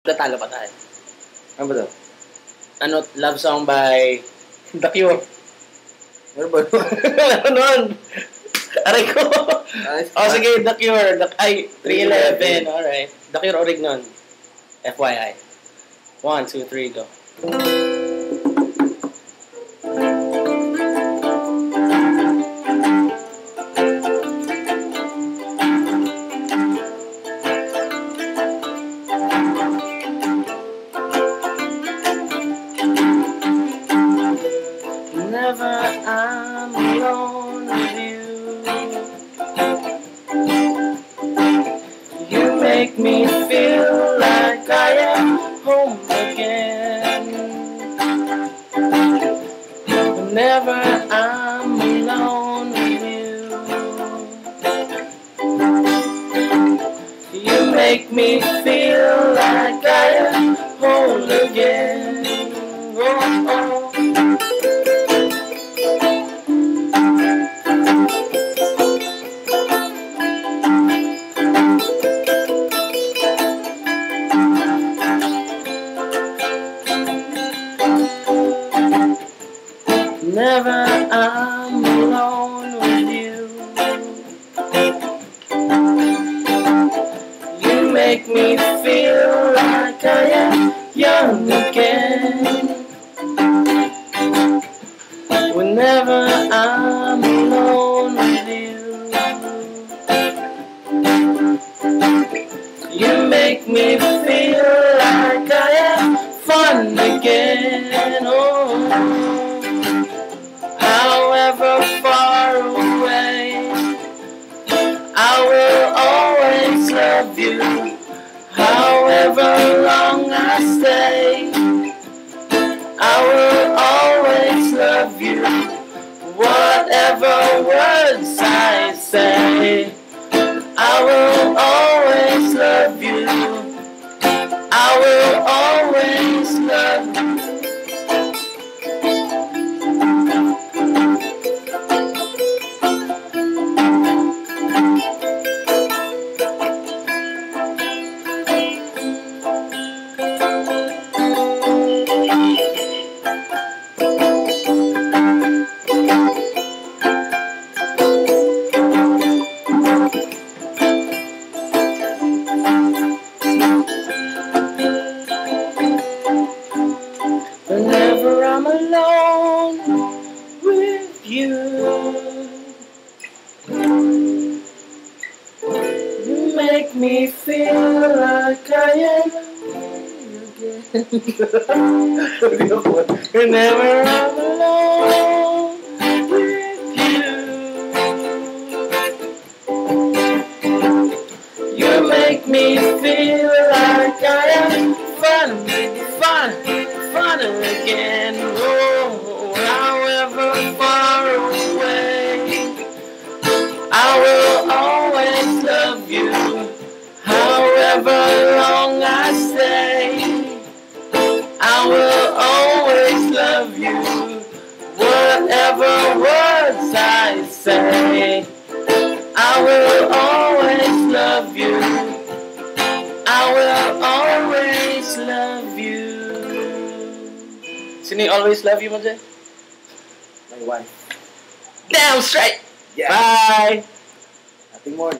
Natalo pa tayo. Ano ba to? Ano, love song by The Cure. Ano ba? Ano nun? Aray ko. Sige, The Cure. Ay, 311. Alright. The Cure orig nun. FYI. 1, 2, 3, go. Whenever I'm alone with you, you make me feel like I am home again. Whenever I'm alone with you, you make me feel like I am whole again. Oh, oh. Whenever I'm alone with you, you make me feel like I am young again. Whenever I'm alone with you, you make me feel like I am fun again. Oh. However far away, I will always love you. However long I stay, I will always love you. Whatever words I say, I will always love you. I will always love you. Whenever I'm alone with you, you make me feel like I am again. Whenever I'm alone with you, you make me feel like I am fun again. Oh, however far away, I will always love you. However long I stay, I will always love you. Whatever words I say, I will always love you. I will always love you. Sino yung always love you mo dyan? My wife. Damn straight! Yeah. Bye! Nothing more.